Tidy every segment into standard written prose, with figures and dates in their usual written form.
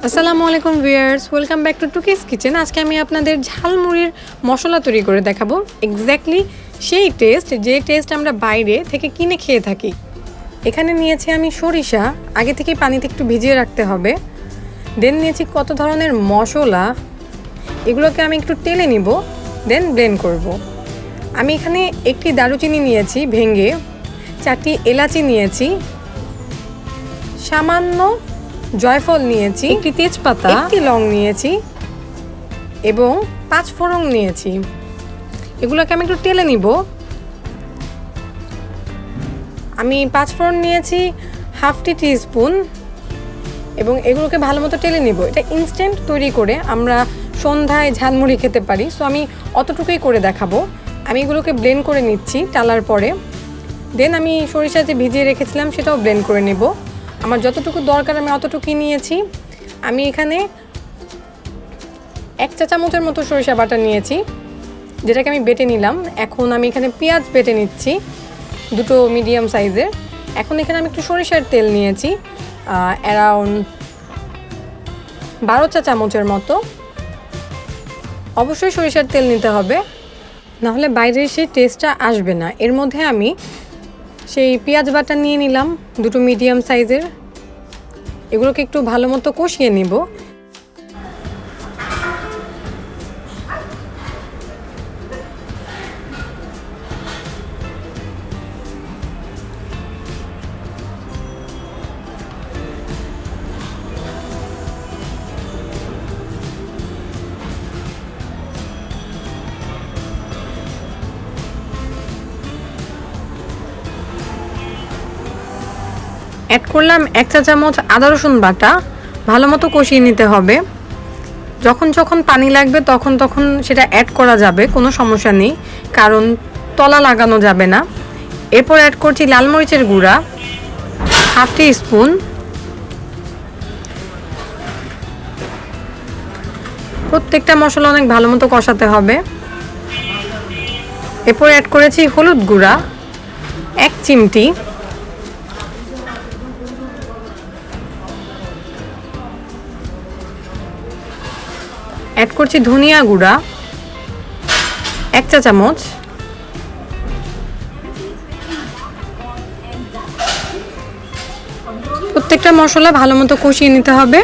আসসালামু আলাইকুম viewers, welcome back to Tuki's kitchen. আজকে আমি আপনাদের ঝালমুড়ির মশলা তৈরি করে দেখাবো। এক্স্যাক্টলি সেই যে টেস্ট আমরা বাইরে থেকে কিনে খেয়ে থাকি। এখানে নিয়েছি আমি সরিষা, আগে থেকে পানিতে একটু ভিজিয়ে রাখতে হবে। দেন নিয়েছি কত ধরনের মশলা, এগুলোকে আমি একটু টেলে নিব, দেন ব্লেন্ড করব। আমি এখানে একটি দারুচিনি নিয়েছি ভেঙে, 4টি এলাচি নিয়েছি, সামান্য জয়ফল নিয়েছি, একটি তেজপাতা, একটি লং নিয়েছি এবং 5 ফোড়ন নিয়েছি। এগুলোকে আমি একটু টেলে নিব। আমি 5 ফোড়ন নিয়েছি হাফ টিস্পুন এবং এগুলোকে ভালো মতো টেলে নিব। এটা ইনস্ট্যান্ট তৈরি করে আমরা সন্ধ্যায় ঝালমুড়ি খেতে পারি, সো আমি অতটুকুই করে দেখাবো। আমি এগুলোকে ব্লেন্ড করে নিচ্ছি টালার পরে। দেন আমি সরিষা যে ভিজিয়ে রেখেছিলাম সেটাও ব্লেন্ড করে নেব। আমার যতটুকু দরকার আমি অতটুকুই নিয়েছি। আমি এখানে 1 চা চামচের মতো সরিষা বাটা নিয়েছি, যেটাকে আমি বেটে নিলাম। এখন আমি এখানে পেঁয়াজ বেটে নিচ্ছি, 2টো মিডিয়াম সাইজের। এখন এখানে আমি একটু সরিষার তেল নিয়েছি, অ্যারাউন্ড 12 চা চামচের মতো। অবশ্যই সরিষার তেল নিতে হবে, নাহলে বাইরের সেই টেস্টটা আসবে না। এর মধ্যে আমি সেই পেঁয়াজ বাটা নিয়ে নিলাম, 2টো মিডিয়াম সাইজের। এগুলোকে একটু ভালো মতো কষিয়ে নিব। অ্যাড করলাম 1 চা চামচ আদা রসুন বাটা, ভালো মতো কষিয়ে নিতে হবে। যখন যখন পানি লাগবে তখন তখন সেটা অ্যাড করা যাবে, কোনো সমস্যা নেই, কারণ তলা লাগানো যাবে না। এরপর অ্যাড করছি লাল মরিচের গুঁড়া হাফ টিস্পুন, প্রত্যেকটা মশলা অনেক ভালো মতো কষাতে হবে। এরপর অ্যাড করেছি হলুদ গুঁড়া 1 চিমটি, অ্যাড করছি ধনিয়া গুঁড়া 1 চা চামচ, প্রত্যেকটা মশলা ভালো মতো কষিয়ে নিতে হবে।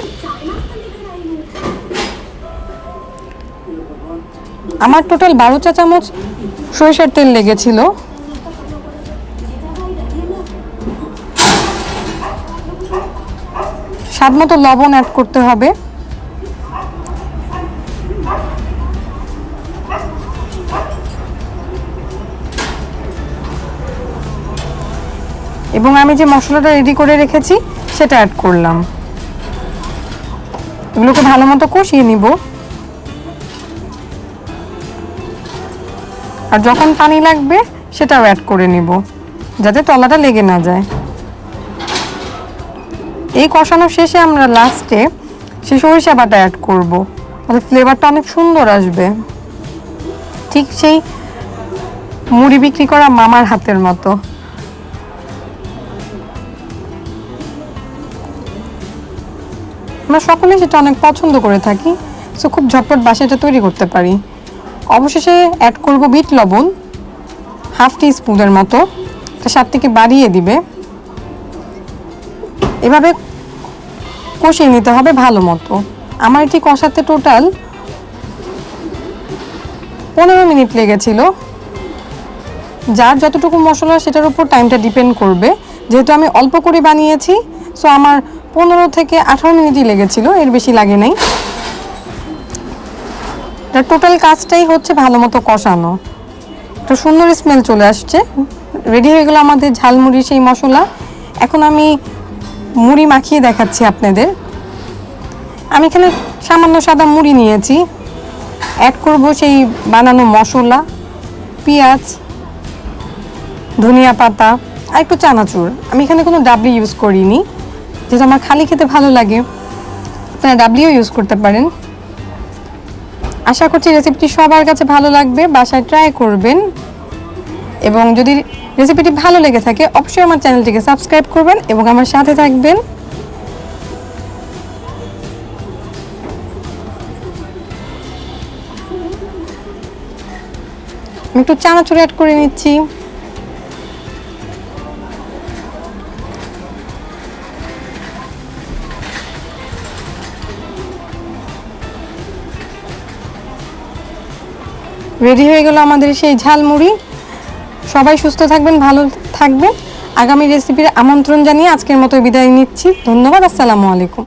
আমার টোটাল 12 চা চামচ সরিষার তেল লেগেছিল। স্বাদ মতো লবণ অ্যাড করতে হবে। এবং আমি যে মশলাটা রেডি করে রেখেছি সেটা অ্যাড করলাম। এগুলোকে ভালো মতো কষিয়ে নিব। আর যখন পানি লাগবে সেটাও অ্যাড করে নিব, যাতে তলাটা লেগে না যায়। এই কষানোর শেষে আমরা লাস্টে সেই সরিষা বাটা অ্যাড করব, তাহলে ফ্লেভারটা অনেক সুন্দর আসবে, ঠিক সেই মুড়ি বিক্রি করা মামার হাতের মতো। আমরা সকলে সেটা অনেক পছন্দ করে থাকি, সো খুব ঝটপট বাসায় এটা তৈরি করতে পারি। অবশেষে অ্যাড করব বিট লবণ হাফ টিস্পুনের মতো, এটা স্বাদ থেকে বাড়িয়ে দিবে। এভাবে কষিয়ে নিতে হবে ভালো মতো। আমার এটি কষাতে টোটাল 15 মিনিট লেগেছিল। যার যতটুকু মশলা সেটার উপর টাইমটা ডিপেন্ড করবে। যেহেতু আমি অল্প করে বানিয়েছি, সো আমার 15 থেকে 18 মিনিটই লেগেছিল, এর বেশি লাগে নাই। তার টোটাল কাজটাই হচ্ছে ভালো মতো কষানো। একটা সুন্দর স্মেল চলে আসছে। রেডি হয়ে গেল আমাদের ঝালমুড়ি সেই মশলা। এখন আমি মুড়ি মাখিয়ে দেখাচ্ছি আপনাদের। আমি এখানে সামান্য সাদা মুড়ি নিয়েছি, অ্যাড করব সেই বানানো মশলা, পেঁয়াজ, ধনিয়া পাতা আর একটু চানাচুর। আমি এখানে কোনো ডাবলি ইউজ করিনি, যেহেতু আমার খালি খেতে ভালো লাগে। আপনারা ডাবলিও ইউজ করতে পারেন। আশা করছি রেসিপিটি সবার কাছে ভালো লাগবে, বাসায় ট্রাই করবেন। এবং যদি রেসিপিটি ভালো লেগে থাকে অবশ্যই আমার চ্যানেলটিকে সাবস্ক্রাইব করবেন এবং আমার সাথে থাকবেন। একটু চানাচুর অ্যাড করে নিচ্ছি। রেডি হয়ে গেল আমাদের সেই ঝালমুড়ি। সবাই সুস্থ থাকবেন, ভালো থাকবেন। আগামী রেসিপির আমন্ত্রণ জানিয়ে আজকের মতো বিদায় নিচ্ছি। ধন্যবাদ। আসসালামু আলাইকুম।